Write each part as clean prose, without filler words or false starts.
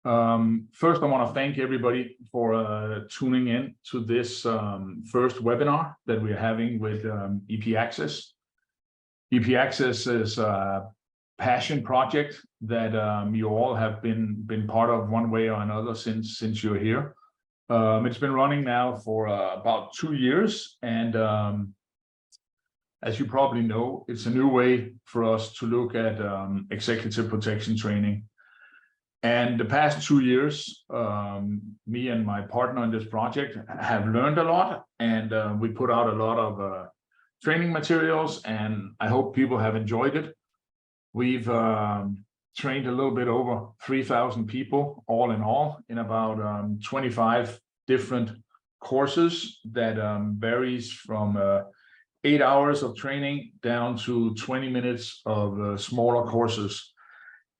First, I want to thank everybody for tuning in to this first webinar that we're having with EP Access. EP Access is a passion project that you all have been part of one way or another since you're here. It's been running now for about 2 years, and as you probably know, it's a new way for us to look at executive protection training. And the past 2 years, me and my partner in this project have learned a lot, and we put out a lot of training materials, and I hope people have enjoyed it. We've trained a little bit over 3,000 people all in about 25 different courses that varies from 8 hours of training down to 20 minutes of smaller courses.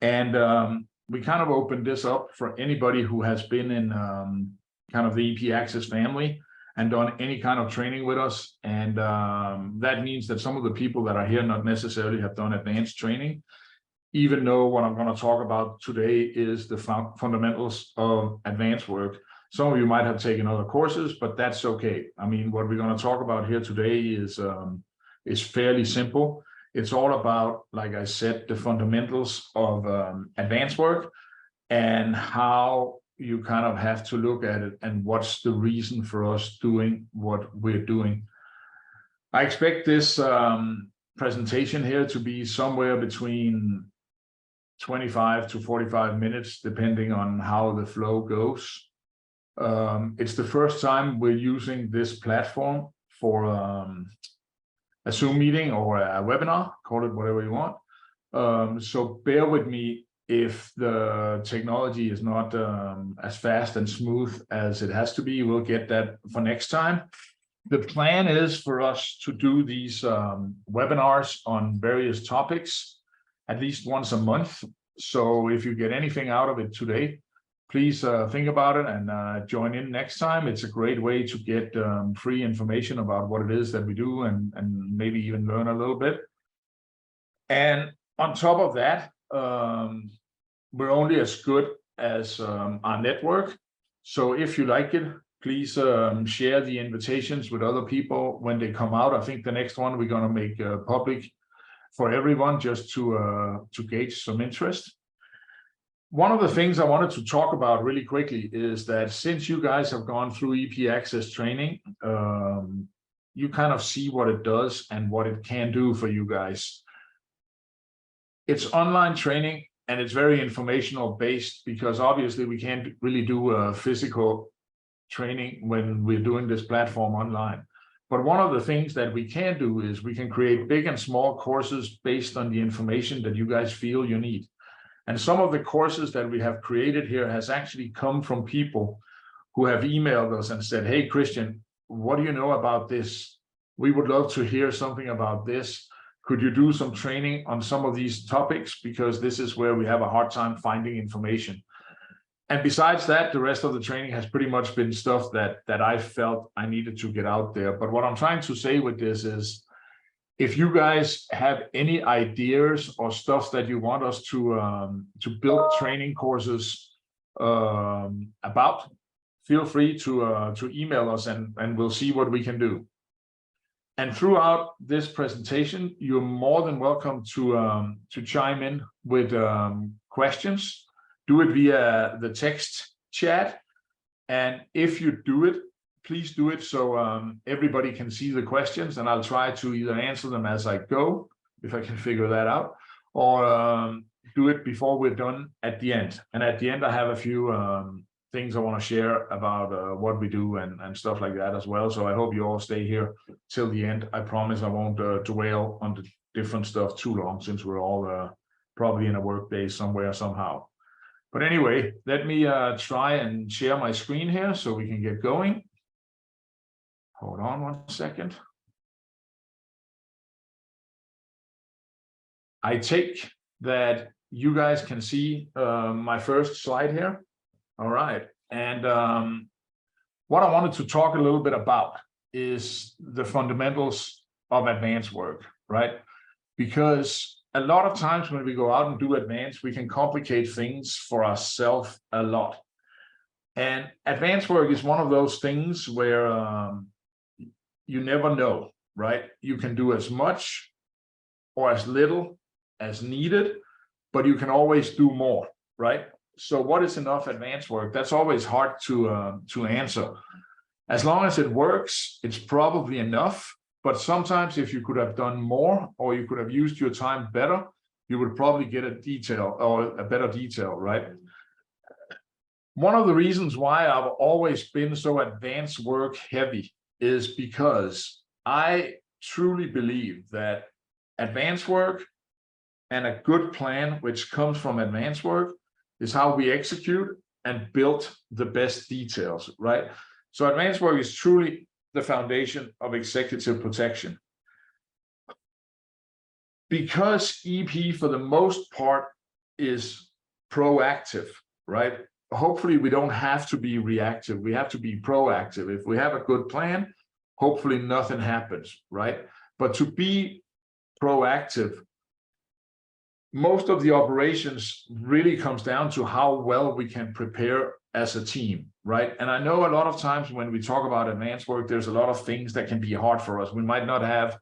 And we kind of opened this up for anybody who has been in kind of the EP Access family and done any kind of training with us. And that means that some of the people that are here not necessarily have done advanced training, even though what I'm going to talk about today is the fundamentals of advanced work. Some of you might have taken other courses, but that's okay. I mean, what we're going to talk about here today is fairly simple. It's all about, like I said, the fundamentals of advanced work and how you kind of have to look at it and what's the reason for us doing what we're doing. I expect this presentation here to be somewhere between 25 to 45 minutes, depending on how the flow goes. It's the first time we're using this platform for a Zoom meeting or a webinar, call it whatever you want. So bear with me if the technology is not as fast and smooth as it has to be. We'll get that for next time. The plan is for us to do these webinars on various topics at least once a month. So if you get anything out of it today, please think about it and join in next time. It's a great way to get free information about what it is that we do and maybe even learn a little bit. And on top of that, we're only as good as our network. So if you like it, please share the invitations with other people when they come out. I think the next one we're going to make public for everyone just to gauge some interest. One of the things I wanted to talk about really quickly is that since you guys have gone through EP Access training, you kind of see what it does and what it can do for you guys. It's online training and it's very informational based because obviously we can't really do physical training when we're doing this platform online. But one of the things that we can do is we can create big and small courses based on the information that you guys feel you need. And some of the courses that we have created here has actually come from people who have emailed us and said, hey, Christian, what do you know about this? We would love to hear something about this. Could you do some training on some of these topics? Because this is where we have a hard time finding information. And besides that, the rest of the training has pretty much been stuff that I felt I needed to get out there. But what I'm trying to say with this is, if you guys have any ideas or stuff that you want us to build training courses about, feel free to email us and we'll see what we can do. And throughout this presentation, you're more than welcome to chime in with questions. Do it via the text chat, and if you do it, please do it so everybody can see the questions, and I'll try to either answer them as I go, if I can figure that out, or do it before we're done at the end. And at the end, I have a few things I want to share about what we do and stuff like that as well. So I hope you all stay here till the end. I promise I won't dwell on the different stuff too long, since we're all probably in a work day somewhere, somehow. But anyway, let me try and share my screen here so we can get going. Hold on 1 second. I take that you guys can see my first slide here. All right. And what I wanted to talk a little bit about is the fundamentals of advanced work, right? Because a lot of times when we go out and do advanced, we can complicate things for ourselves a lot. And advanced work is one of those things where you never know, right? You can do as much or as little as needed, but you can always do more, right? So what is enough advanced work? That's always hard to answer. As long as it works, it's probably enough. But sometimes if you could have done more, or you could have used your time better, you would probably get a detail or a better detail, right? One of the reasons why I've always been so advanced work heavy is because I truly believe that advanced work and a good plan, which comes from advanced work, is how we execute and build the best details, right? So advanced work is truly the foundation of executive protection. Because EP, for the most part, is proactive, right? Hopefully we don't have to be reactive. We have to be proactive. If we have a good plan, hopefully nothing happens, right? But to be proactive, most of the operations really comes down to how well we can prepare as a team, right? And I know a lot of times when we talk about advanced work, there's a lot of things that can be hard for us. We might not have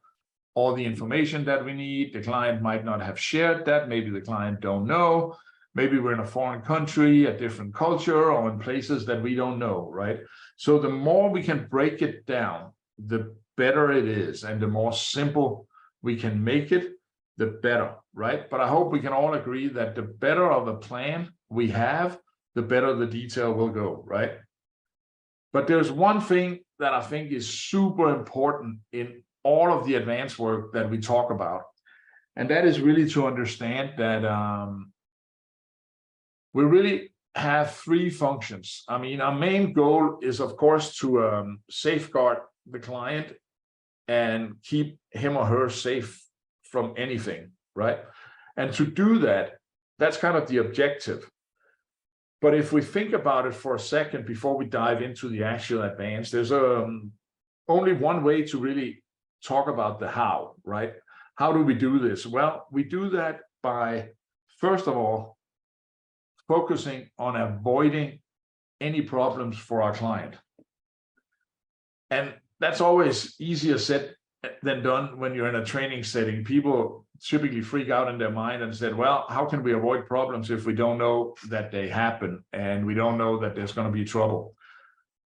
all the information that we need. The client might not have shared that. Maybe the client don't know. Maybe we're in a foreign country, a different culture, or in places that we don't know, right? So the more we can break it down, the better it is, and the more simple we can make it, the better, right? But I hope we can all agree that the better of a plan we have, the better the detail will go, right? But there's one thing that I think is super important in all of the advanced work that we talk about, and that is really to understand that we really have three functions. I mean, our main goal is, of course, to safeguard the client and keep him or her safe from anything, right? And to do that, that's kind of the objective. But if we think about it for a second before we dive into the actual advance, there's only one way to really talk about the how, right? How do we do this? Well, we do that by, first of all, focusing on avoiding any problems for our client. And that's always easier said than done when you're in a training setting. People typically freak out in their mind and said, well, how can we avoid problems if we don't know that they happen and we don't know that there's going to be trouble?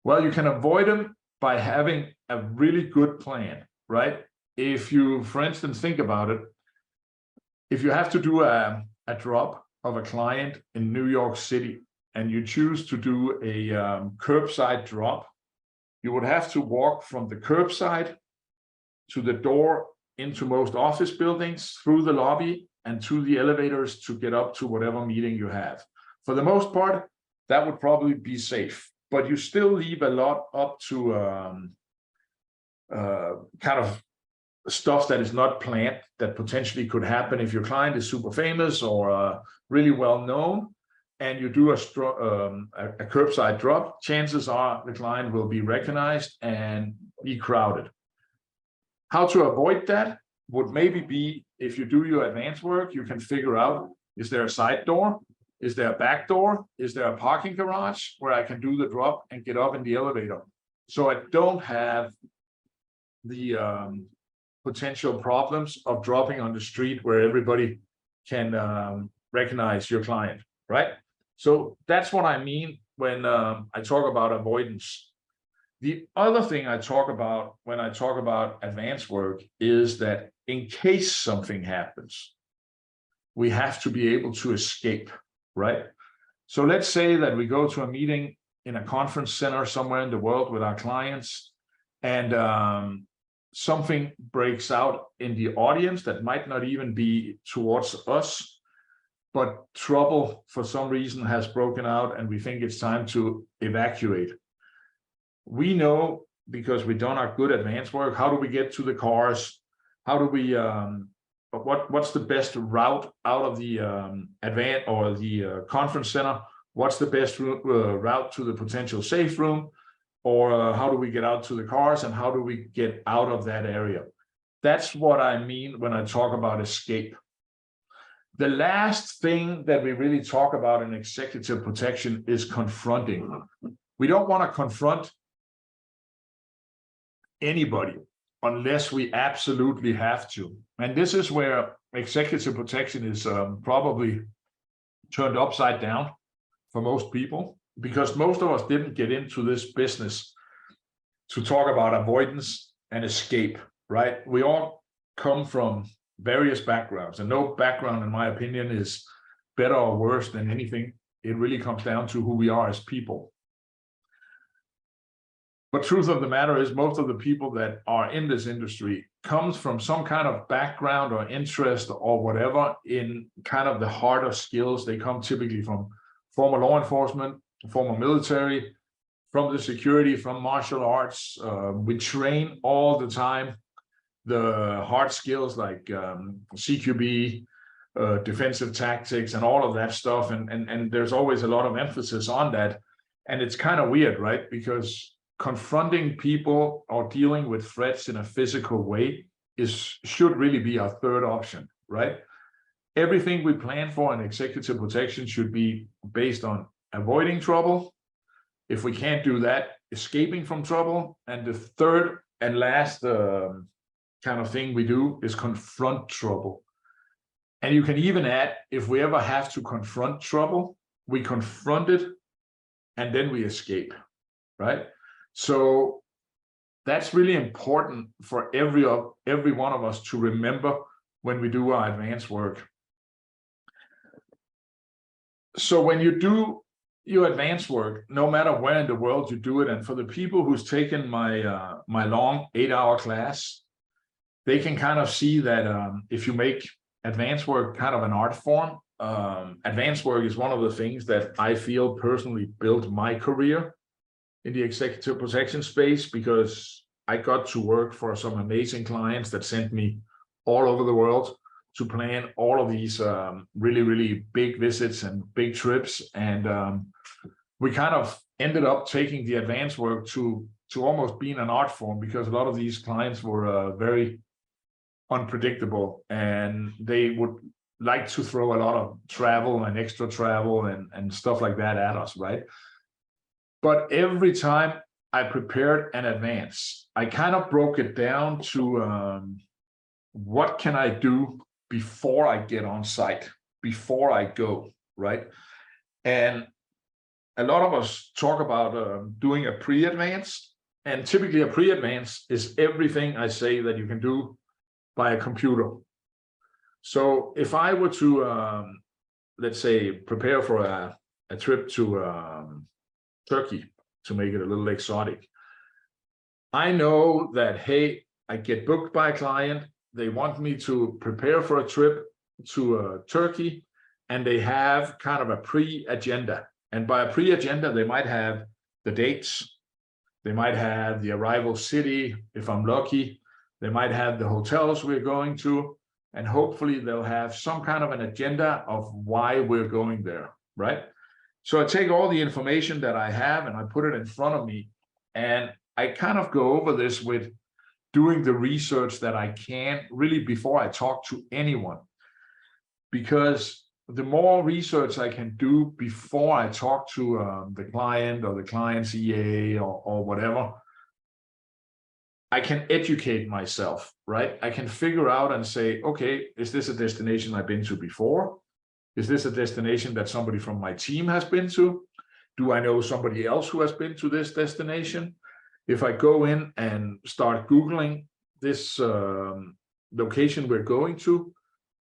Well, you can avoid them by having a really good plan, right? If you, for instance, think about it, if you have to do a drop of a client in New York City and you choose to do a curbside drop, you would have to walk from the curbside to the door into most office buildings, through the lobby and to the elevators to get up to whatever meeting you have. For the most part, that would probably be safe, but you still leave a lot up to kind of stuff that is not planned that potentially could happen if your client is super famous or really well known, and you do a curbside drop. Chances are the client will be recognized and be crowded. How to avoid that would maybe be, if you do your advanced work, you can figure out, is there a side door? Is there a back door? Is there a parking garage where I can do the drop and get up in the elevator? So I don't have the potential problems of dropping on the street where everybody can recognize your client, right? So that's what I mean when I talk about avoidance. The other thing I talk about when I talk about advanced work is that in case something happens, we have to be able to escape, right? So let's say that we go to a meeting in a conference center somewhere in the world with our clients, and something breaks out in the audience that might not even be towards us, but trouble for some reason has broken out and we think it's time to evacuate. We know, because we've done our good advanced work, how do we get to the cars? How do we, what's the best route out of the conference center? What's the best route to the potential safe room? Or how do we get out to the cars, and how do we get out of that area? That's what I mean when I talk about escape. The last thing that we really talk about in executive protection is confronting. We don't want to confront anybody unless we absolutely have to. And this is where executive protection is probably turned upside down for most people, because most of us didn't get into this business to talk about avoidance and escape, right? We all come from various backgrounds, and no background, in my opinion, is better or worse than anything. It really comes down to who we are as people. But truth of the matter is, most of the people that are in this industry comes from some kind of background or interest or whatever in kind of the harder skills. They come typically from former law enforcement, former military, from the security, from martial arts. We train all the time the hard skills like CQB, defensive tactics, and all of that stuff. And there's always a lot of emphasis on that. And it's kind of weird, right? Because confronting people or dealing with threats in a physical way should really be our third option, right? Everything we plan for in executive protection should be based on avoiding trouble. If we can't do that, escaping from trouble. And the third and last kind of thing we do is confront trouble. And you can even add, if we ever have to confront trouble, we confront it and then we escape, right? So that's really important for every one of us to remember when we do our advanced work. So when you do your advanced work, no matter where in the world you do it, and for the people who's taken my my long 8-hour class, they can kind of see that if you make advanced work kind of an art form, advanced work is one of the things that I feel personally built my career in the executive protection space, because I got to work for some amazing clients that sent me all over the world to plan all of these really, really big visits and big trips. And we kind of ended up taking the advanced work to almost being an art form, because a lot of these clients were very unpredictable, and they would like to throw a lot of travel and extra travel and stuff like that at us, right? But every time I prepared an advance, I kind of broke it down to what can I do before I get on site, before I go, right? And a lot of us talk about doing a pre-advance, and typically a pre-advance is everything I say that you can do by a computer. So if I were to, let's say, prepare for a trip to Turkey, to make it a little exotic, I know that, hey, I get booked by a client, they want me to prepare for a trip to Turkey, and they have kind of a pre-agenda. And by a pre-agenda, they might have the dates, they might have the arrival city, if I'm lucky, they might have the hotels we're going to, and hopefully they'll have some kind of an agenda of why we're going there, right? So I take all the information that I have and I put it in front of me, and I kind of go over this with doing the research that I can really before I talk to anyone. Because the more research I can do before I talk to the client or the client's EA or whatever, I can educate myself, right? I can figure out and say, okay, is this a destination I've been to before? Is this a destination that somebody from my team has been to? Do I know somebody else who has been to this destination? If I go in and start Googling this location we're going to,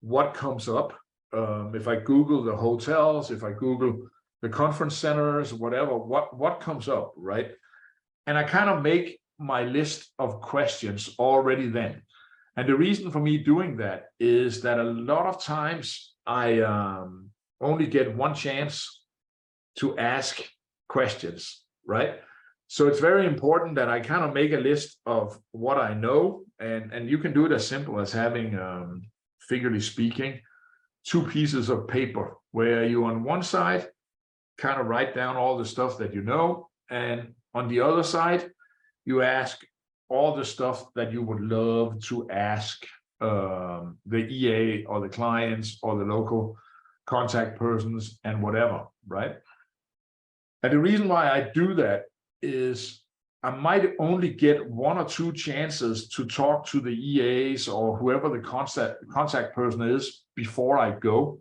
what comes up? If I Google the hotels, if I Google the conference centers, whatever, what comes up, right? And I kind of make my list of questions already then. And the reason for me doing that is that a lot of times I only get one chance to ask questions, right? So it's very important that I kind of make a list of what I know, and you can do it as simple as having, figuratively speaking, 2 pieces of paper where you on one side kind of write down all the stuff that you know, and on the other side you ask all the stuff that you would love to ask the EA or the clients or the local contact persons and whatever, right? And the reason why I do that is I might only get 1 or 2 chances to talk to the EAs or whoever the contact person is before I go.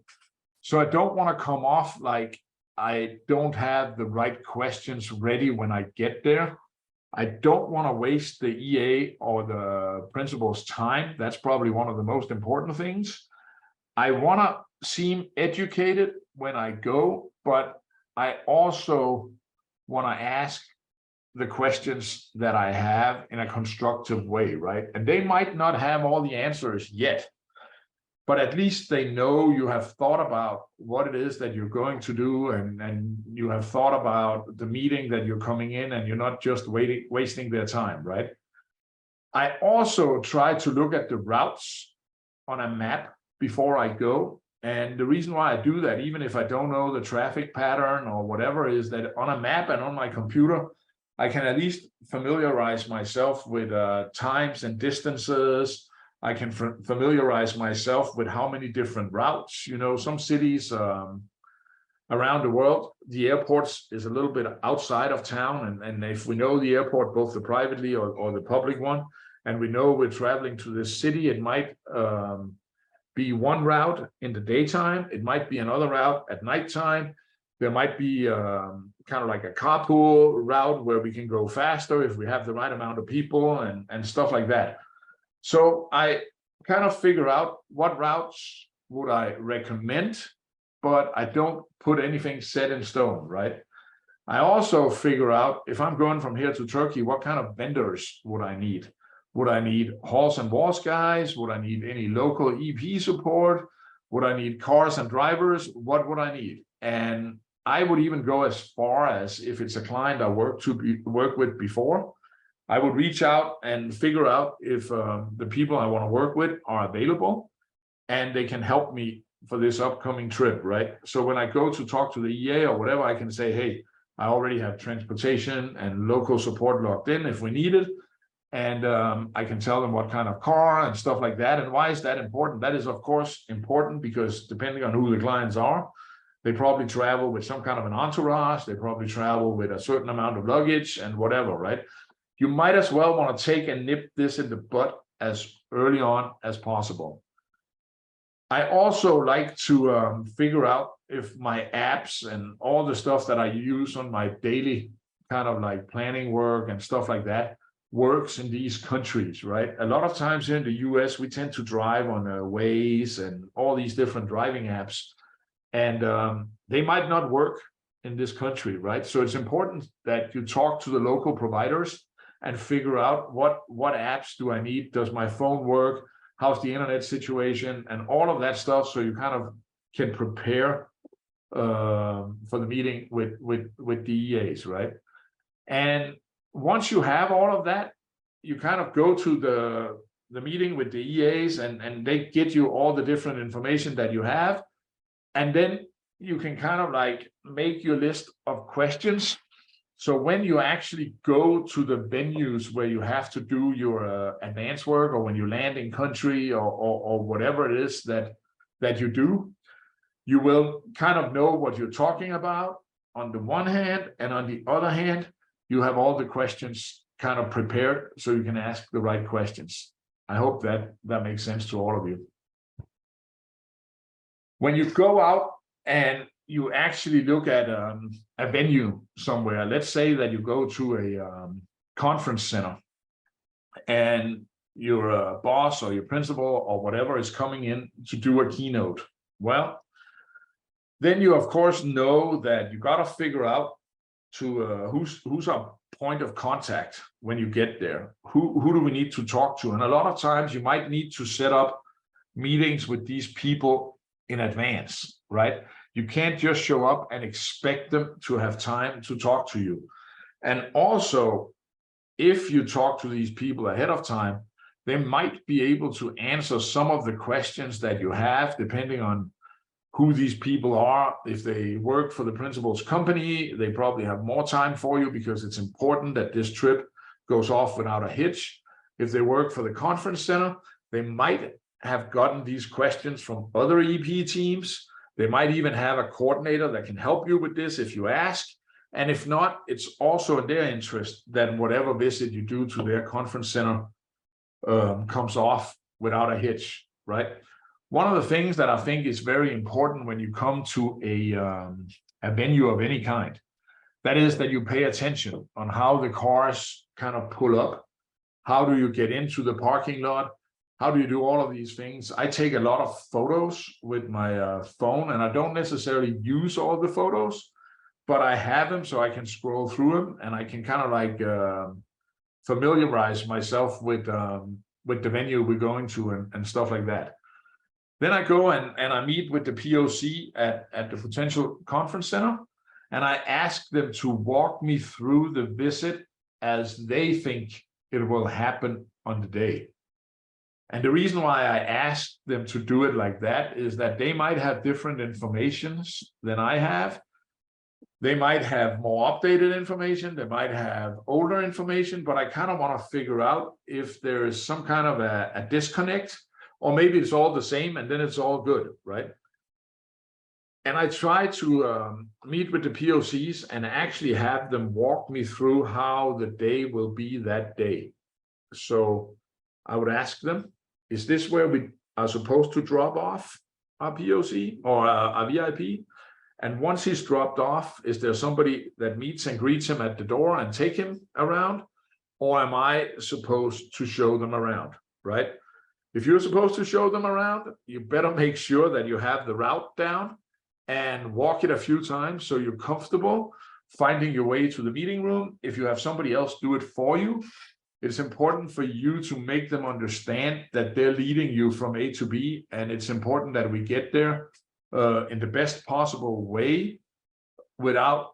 So I don't want to come off like I don't have the right questions ready when I get there. I don't want to waste the EA or the principal's time. That's probably one of the most important things. I want to seem educated when I go, but I also want to ask the questions that I have in a constructive way, right? And they might not have all the answers yet, but at least they know you have thought about what it is that you're going to do, and you have thought about the meeting that you're coming in, and you're not just wasting their time, right? I also try to look at the routes on a map before I go. And the reason why I do that, even if I don't know the traffic pattern or whatever, is that on a map and on my computer, I can at least familiarize myself with times and distances. I can familiarize myself with how many different routes. You know, some cities around the world, the airports is a little bit outside of town. And if we know the airport, both the privately or the public one, and we know we're traveling to this city, it might be one route in the daytime. It might be another route at nighttime. There might be kind of like a carpool route where we can go faster if we have the right amount of people and stuff like that. So I kind of figure out what routes would I recommend, but I don't put anything set in stone, right? I also figure out if I'm going from here to Turkey, what kind of vendors would I need? Would I need halls and walls guys? Would I need any local EP support? Would I need cars and drivers? What would I need? And I would even go as far as, if it's a client I worked with before, I would reach out and figure out if the people I want to work with are available and they can help me for this upcoming trip, right? So when I go to talk to the EA or whatever, I can say, hey, I already have transportation and local support locked in if we need it. And I can tell them what kind of car and stuff like that. And why is that important? That is, of course, important because depending on who the clients are, they probably travel with some kind of an entourage. They probably travel with a certain amount of luggage and whatever, right? You might as well want to take and nip this in the bud as early on as possible. I also like to figure out if my apps and all the stuff that I use on my daily kind of like planning work and stuff like that works in these countries, right? A lot of times here in the US, we tend to drive on Waze and all these different driving apps, and they might not work in this country, right? So it's important that you talk to the local providers and figure out what apps do I need? Does my phone work? How's the internet situation? And all of that stuff, so you kind of can prepare for the meeting with the EAs, right? And once you have all of that, you kind of go to the meeting with the EAs and they get you all the different information that you have. And then you can kind of like make your list of questions. So when you actually go to the venues where you have to do your advanced work, or when you land in country or whatever it is that you do, you will kind of know what you're talking about on the one hand, and on the other hand, you have all the questions kind of prepared so you can ask the right questions. I hope that makes sense to all of you. When you go out and you actually look at a venue somewhere, let's say that you go to a conference center and your boss or your principal or whatever is coming in to do a keynote. Well, then you of course know that you got to figure out to who's our point of contact when you get there. Who do we need to talk to? And a lot of times you might need to set up meetings with these people in advance, right? You can't just show up and expect them to have time to talk to you. And also, if you talk to these people ahead of time, they might be able to answer some of the questions that you have, depending on who these people are. If they work for the principal's company, they probably have more time for you because it's important that this trip goes off without a hitch. If they work for the conference center, they might have gotten these questions from other EP teams. They might even have a coordinator that can help you with this if you ask. And if not, it's also in their interest that whatever visit you do to their conference center comes off without a hitch, right? One of the things that I think is very important when you come to a venue of any kind, that is that you pay attention on how the cars kind of pull up. How do you get into the parking lot? How do you do all of these things? I take a lot of photos with my phone, and I don't necessarily use all the photos, but I have them so I can scroll through them, and I can kind of like familiarize myself with the venue we're going to and stuff like that. Then I go and I meet with the POC at the potential conference center, and I ask them to walk me through the visit as they think it will happen on the day. And the reason why I ask them to do it like that is that they might have different informations than I have. They might have more updated information. They might have older information, but I kind of want to figure out if there is some kind of a disconnect, or maybe it's all the same and then it's all good, right? And I try to meet with the POCs and actually have them walk me through how the day will be that day. So I would ask them, is this where we are supposed to drop off our POC or our VIP? And once he's dropped off, is there somebody that meets and greets him at the door and take him around? Or am I supposed to show them around, right? If you're supposed to show them around, you better make sure that you have the route down and walk it a few times so you're comfortable finding your way to the meeting room. If you have somebody else do it for you, it's important for you to make them understand that they're leading you from A to B, and it's important that we get there in the best possible way without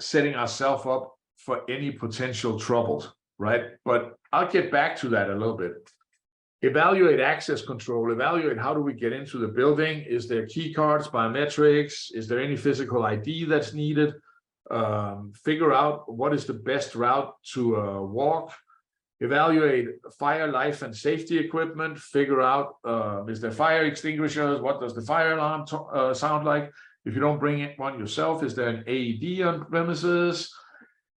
setting ourselves up for any potential troubles, right? But I'll get back to that a little bit. Evaluate access control, evaluate how do we get into the building? Is there key cards, biometrics? Is there any physical ID that's needed? Figure out what is the best route to walk. Evaluate fire, life, and safety equipment. Figure out, is there fire extinguishers? What does the fire alarm sound like? If you don't bring one yourself, is there an AED on premises?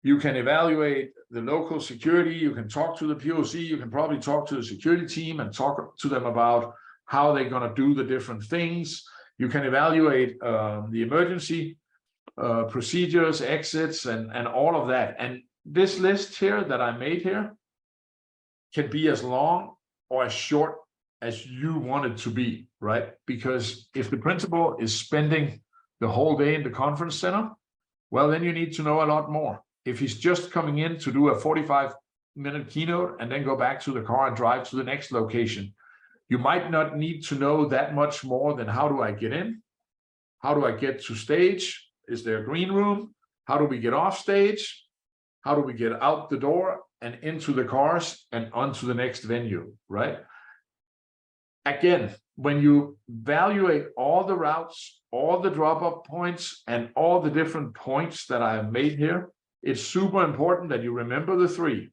You can evaluate the local security. You can talk to the POC. You can probably talk to the security team and talk to them about how they're going to do the different things. You can evaluate the emergency procedures, exits, and all of that. And this list here that I made here can be as long or as short as you want it to be, right? Because if the principal is spending the whole day in the conference center, well, then you need to know a lot more. If he's just coming in to do a 45-minute keynote and then go back to the car and drive to the next location, you might not need to know that much more than how do I get in? How do I get to stage? Is there a green room? How do we get off stage? How do we get out the door and into the cars and onto the next venue, right? Again, when you evaluate all the routes, all the drop-off points, and all the different points that I have made here, it's super important that you remember the three.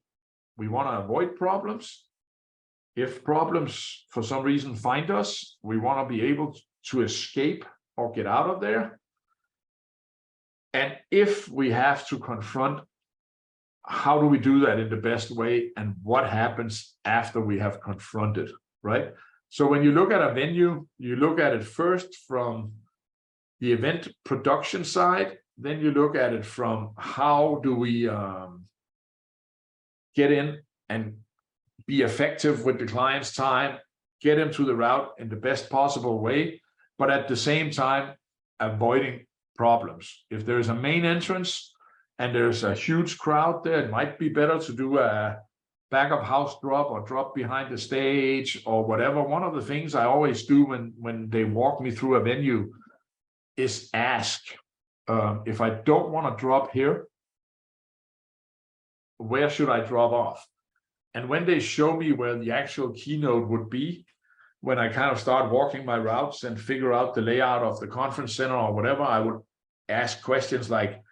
We want to avoid problems. If problems for some reason find us, we want to be able to escape or get out of there. And if we have to confront, how do we do that in the best way? And what happens after we have confronted, right? So when you look at a venue, you look at it first from the event production side. Then you look at it from how do we get in and be effective with the client's time, get him to the route in the best possible way, but at the same time, avoiding problems. If there is a main entrance and there's a huge crowd there, it might be better to do a backup house drop or drop behind the stage or whatever. One of the things I always do when they walk me through a venue is ask, if I don't want to drop here, where should I drop off? And when they show me where the actual keynote would be, when I kind of start walking my routes and figure out the layout of the conference center or whatever, I would ask questions like,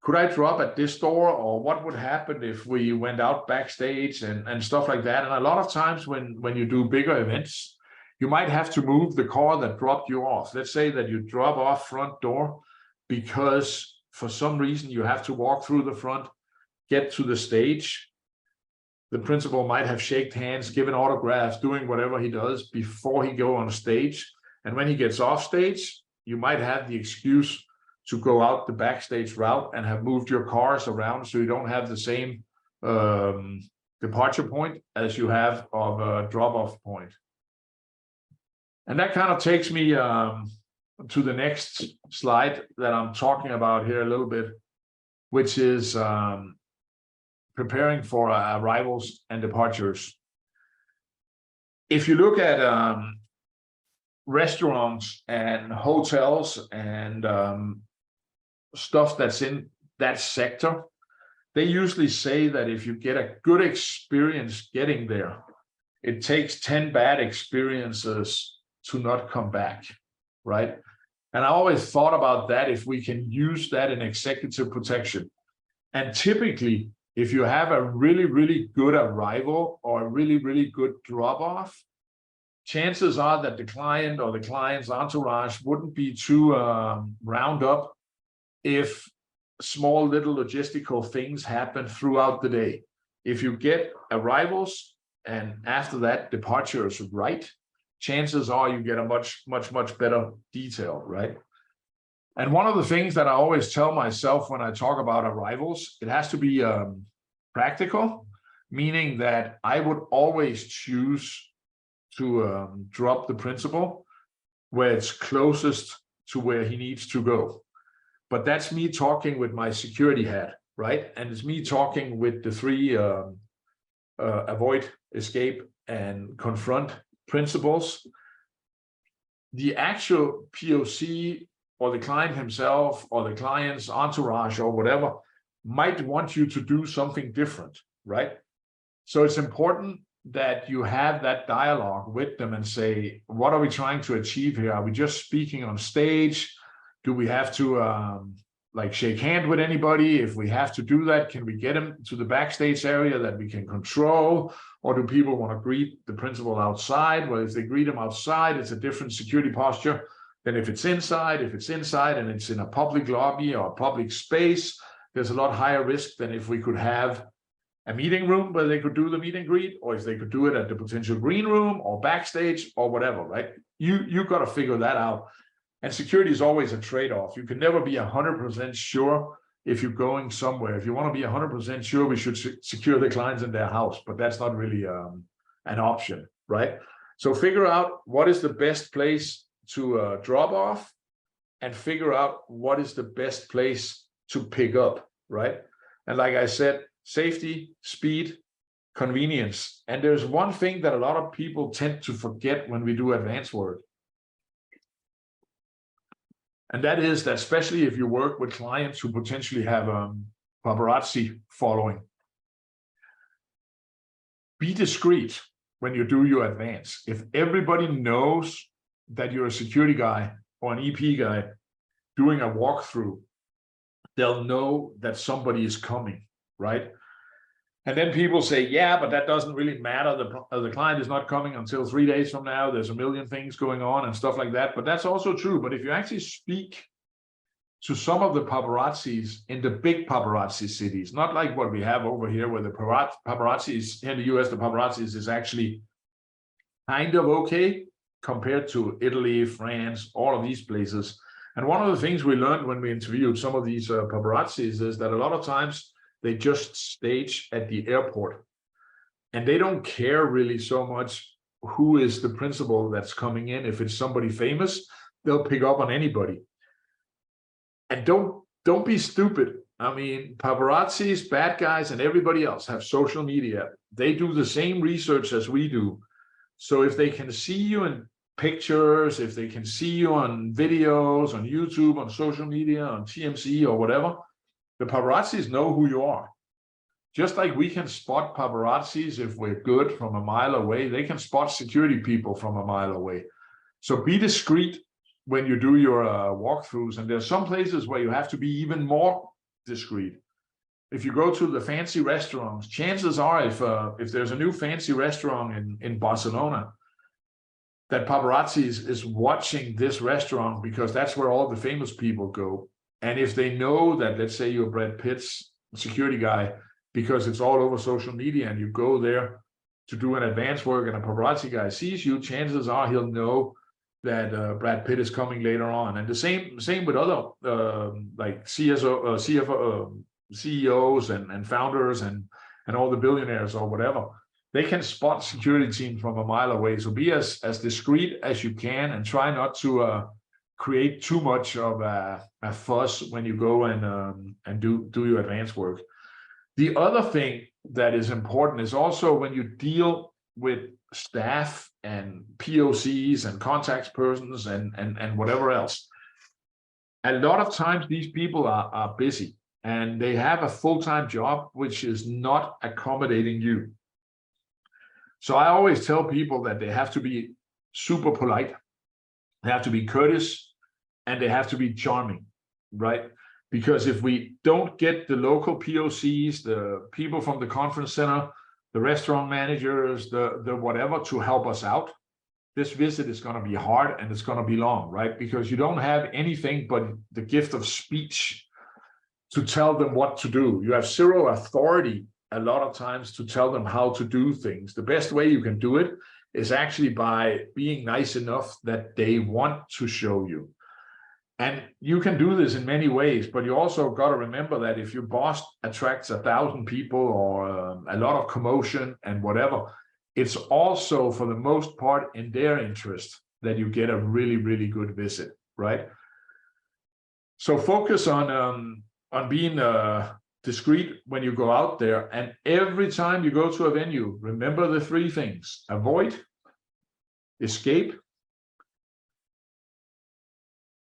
could I drop at this door, or what would happen if we went out backstage and stuff like that. And a lot of times when you do bigger events, you might have to move the car that dropped you off. Let's say that you drop off front door because for some reason you have to walk through the front, get to the stage. The principal might have shaked hands, given autographs, doing whatever he does before he go on stage. And when he gets off stage, you might have the excuse to go out the backstage route and have moved your cars around so you don't have the same departure point as you have of a drop-off point. And that kind of takes me to the next slide that I'm talking about here a little bit, which is preparing for arrivals and departures. If you look at restaurants and hotels and stuff that's in that sector, they usually say that if you get a good experience getting there, it takes 10 bad experiences to not come back, right? And I always thought about that, if we can use that in executive protection. And typically, if you have a really, really good arrival or a really, really good drop-off, chances are that the client or the client's entourage wouldn't be too round up if small little logistical things happen throughout the day. If you get arrivals and after that departures right, chances are you get a much better detail, right? And one of the things that I always tell myself when I talk about arrivals, it has to be practical, meaning that I would always choose to drop the principal where it's closest to where he needs to go. But that's me talking with my security hat, right? And it's me talking with the three avoid, escape, and confront principles. The actual POC or the client himself or the client's entourage or whatever might want you to do something different, right? So it's important that you have that dialogue with them and say, what are we trying to achieve here? Are we just speaking on stage? Do we have to like shake hand with anybody? If we have to do that, can we get them to the backstage area that we can control? Or do people want to greet the principal outside? Well, if they greet him outside, it's a different security posture than if it's inside. If it's inside and it's in a public lobby or a public space, there's a lot higher risk than if we could have a meeting room where they could do the meet and greet, or if they could do it at the potential green room or backstage or whatever, right? You got to figure that out. And security is always a trade-off. You can never be 100% sure if you're going somewhere. If you want to be 100% sure, we should secure the clients in their house, but that's not really an option, right? So figure out what is the best place to drop off, and figure out what is the best place to pick up, right? And like I said, safety, speed, convenience. And there's one thing that a lot of people tend to forget when we do advanced work. And that is that, especially if you work with clients who potentially have paparazzi following, be discreet when you do your advance. If everybody knows that you're a security guy or an EP guy doing a walkthrough, they'll know that somebody is coming, right? And then people say, yeah, but that doesn't really matter. The client is not coming until 3 days from now. There's a million things going on and stuff like that. But that's also true. But if you actually speak to some of the paparazzis in the big paparazzi cities, not like what we have over here where the paparazzis here in the US, the paparazzis is actually kind of okay compared to Italy, France, all of these places. And one of the things we learned when we interviewed some of these paparazzis is that a lot of times they just stage at the airport and they don't care really so much who is the principal that's coming in. If it's somebody famous, they'll pick up on anybody. And don't be stupid. I mean, paparazzis, bad guys, and everybody else have social media. They do the same research as we do. So if they can see you in pictures, if they can see you on videos, on YouTube, on social media, on TMC or whatever, the paparazzis know who you are. Just like we can spot paparazzis if we're good from a mile away, they can spot security people from a mile away. So be discreet when you do your walkthroughs. And there's some places where you have to be even more discreet. If you go to the fancy restaurants, chances are if there's a new fancy restaurant in Barcelona, that paparazzi is watching this restaurant because that's where all the famous people go. And if they know that, let's say you're Brad Pitt's security guy, because it's all over social media and you go there to do an advance work and a paparazzi guy sees you, chances are he'll know that Brad Pitt is coming later on. And the same with other like CEOs and founders and all the billionaires or whatever. They can spot security teams from a mile away. So be as discreet as you can and try not to create too much of a fuss when you go and do your advanced work. The other thing that is important is also when you deal with staff and POCs and contact persons and whatever else. A lot of times these people are busy and they have a full-time job which is not accommodating you. So I always tell people that they have to be super polite, they have to be courteous, and they have to be charming, right? Because if we don't get the local POCs, the people from the conference center, the restaurant managers, the whatever to help us out, this visit is going to be hard and it's going to be long, right? Because you don't have anything but the gift of speech to tell them what to do. You have zero authority a lot of times to tell them how to do things. The best way you can do it is actually by being nice enough that they want to show you. And you can do this in many ways, but you also got to remember that if your boss attracts 1,000 people or a lot of commotion and whatever, it's also for the most part in their interest that you get a really, really good visit, right? So focus on being discreet when you go out there. And every time you go to a venue, remember the three things: avoid, escape,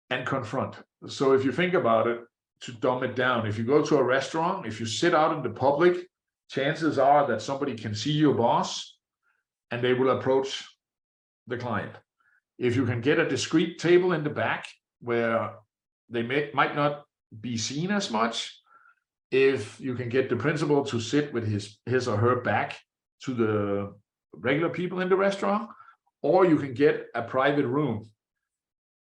and confront. So if you think about it, to dumb it down, if you go to a restaurant, if you sit out in the public, chances are that somebody can see your boss and they will approach the client. If you can get a discreet table in the back where they might not be seen as much, if you can get the principal to sit with his or her back to the regular people in the restaurant, or you can get a private room,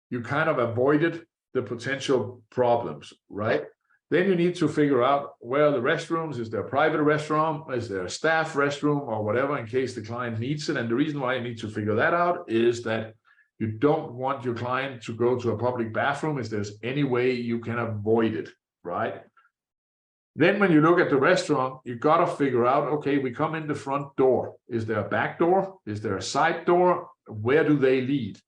you kind of avoided the potential problems, right? Then you need to figure out where the restrooms, is there a private restroom, is there a staff restroom or whatever in case the client needs it. And the reason why you need to figure that out is that you don't want your client to go to a public bathroom if there's any way you can avoid it, right? Then when you look at the restaurant, you got to figure out, okay, we come in the front door. Is there a back door? Is there a side door? Where do they lead?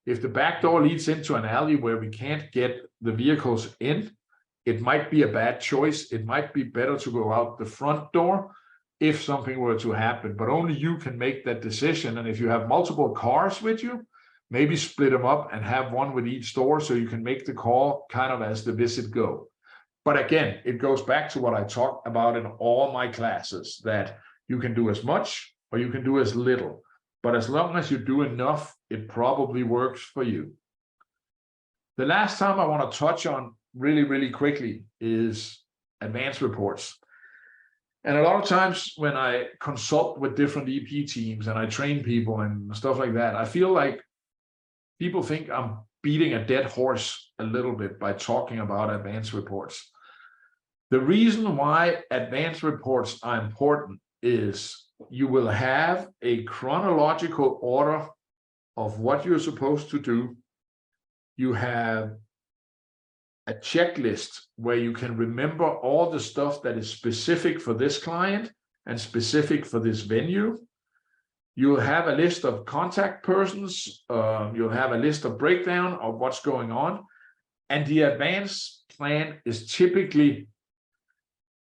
If the back door leads into an alley where we can't get the vehicles in, it might be a bad choice. It might be better to go out the front door if something were to happen, but only you can make that decision. And if you have multiple cars with you, maybe split them up and have one with each door so you can make the call kind of as the visit go. But again, it goes back to what I talked about in all my classes, that you can do as much or you can do as little. But as long as you do enough, it probably works for you. The last time I want to touch on really, really quickly is advanced reports. And a lot of times when I consult with different EP teams and I train people and stuff like that, I feel like people think I'm beating a dead horse a little bit by talking about advanced reports. The reason why advanced reports are important is you will have a chronological order of what you're supposed to do. You have a checklist where you can remember all the stuff that is specific for this client and specific for this venue. You'll have a list of contact persons. You'll have a list of breakdown of what's going on. And the advanced plan is typically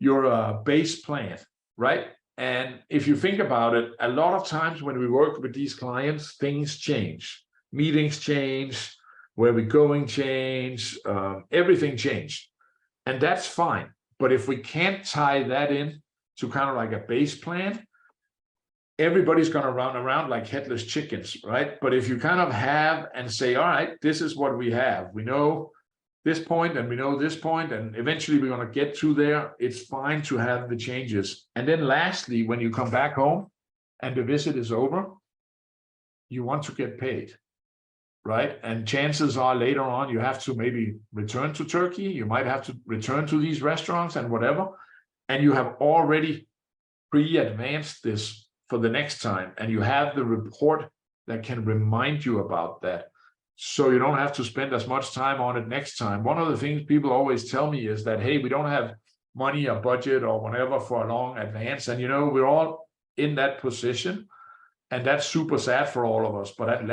your base plan, right? And if you think about it, a lot of times when we work with these clients, things change. Meetings change, where we're going change, everything changed. And that's fine. But if we can't tie that in to kind of like a base plan, everybody's going to run around like headless chickens, right? But if you kind of have and say, all right, this is what we have. We know this point and we know this point, and eventually we're going to get to there. It's fine to have the changes. And then lastly, when you come back home and the visit is over, you want to get paid, right? And chances are later on, you have to maybe return to Turkey. You might have to return to these restaurants and whatever. And you have already pre-advanced this for the next time. And you have the report that can remind you about that. So you don't have to spend as much time on it next time. One of the things people always tell me is that, hey, we don't have money or budget or whatever for a long advance. And, you know, we're all in that position. And that's super sad for all of us. But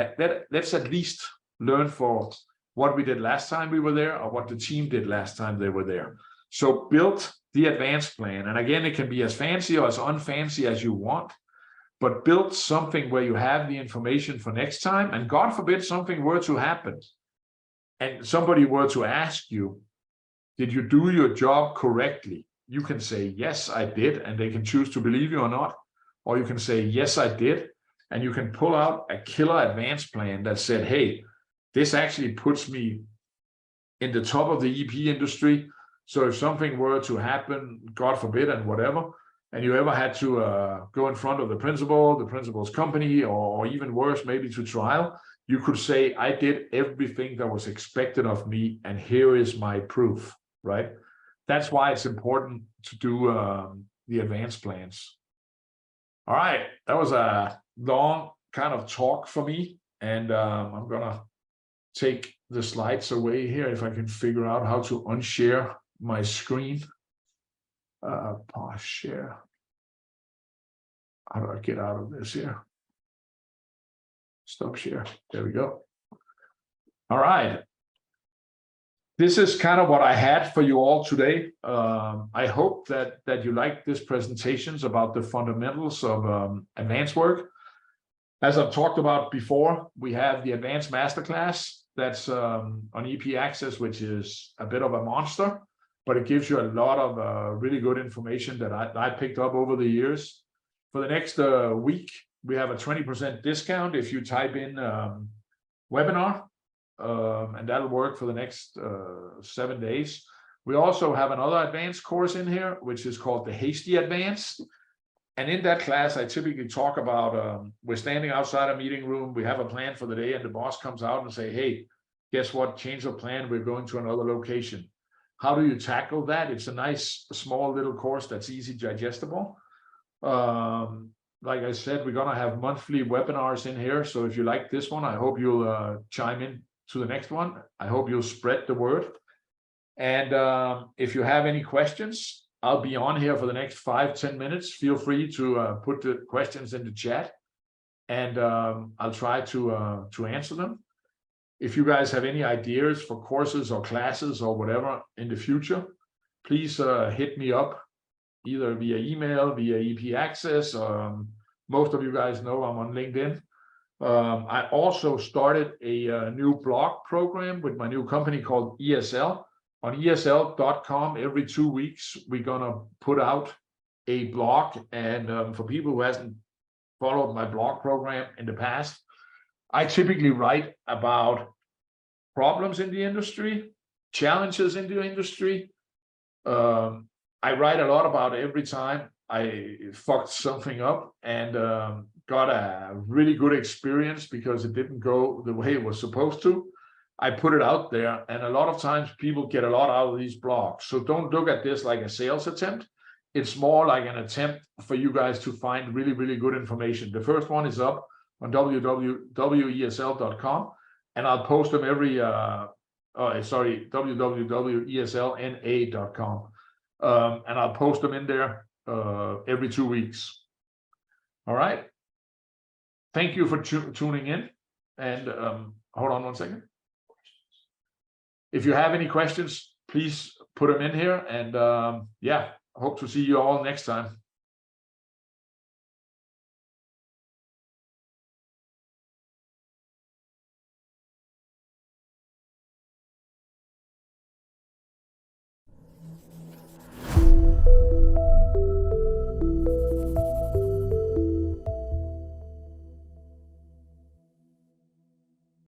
let's at least learn for what we did last time we were there or what the team did last time they were there. So build the advanced plan. And again, it can be as fancy or as unfancy as you want. But build something where you have the information for next time. And God forbid something were to happen and somebody were to ask you, did you do your job correctly? You can say, yes, I did. And they can choose to believe you or not. Or you can say, yes, I did. And you can pull out a killer advanced plan that said, hey, this actually puts me in the top of the EP industry. So if something were to happen, God forbid, and whatever, and you ever had to go in front of the principal's company, or even worse, maybe to trial, you could say, I did everything that was expected of me, and here is my proof, right? That's why it's important to do the advanced plans. All right, that was a long kind of talk for me, and I'm gonna take the slides away here if I can figure out how to unshare my screen. Pause share. How do I get out of this here? Stop share. There we go. All right. This is kind of what I had for you all today. I hope that you liked this presentations about the fundamentals of advanced work. As I've talked about before, we have the advanced masterclass that's on EP Access, which is a bit of a monster, but it gives you a lot of really good information that I picked up over the years. For the next week, we have a 20% discount if you type in webinar, and that'll work for the next 7 days. We also have another advanced course in here, which is called the Hasty Advanced. And in that class, I typically talk about, we're standing outside a meeting room, we have a plan for the day, and the boss comes out and say, hey, guess what, change of plan, we're going to another location. How do you tackle that? It's a nice, small little course that's easy digestible. Like I said, we're gonna have monthly webinars in here. So if you like this one, I hope you'll chime in to the next one. I hope you'll spread the word. And if you have any questions, I'll be on here for the next 5-10 minutes. Feel free to put the questions in the chat, and I'll try to answer them. If you guys have any ideas for courses or classes or whatever in the future, please hit me up either via email, via EP Access. Most of you guys know I'm on LinkedIn. I also started a new blog program with my new company called ESL. On ESL.com, every 2 weeks, we're gonna put out a blog. And for people who hasn't followed my blog program in the past, I typically write about problems in the industry, challenges in the industry. I write a lot about every time I fucked something up and got a really good experience because it didn't go the way it was supposed to. I put it out there, and a lot of times people get a lot out of these blogs. So don't look at this like a sales attempt. It's more like an attempt for you guys to find really, really good information. The first one is up on www.esl.com, and I'll post them every, www.eslna.com. And I'll post them in there every 2 weeks. All right. Thank you for tuning in. And hold on 1 second. If you have any questions, please put them in here. And yeah, hope to see you all next time.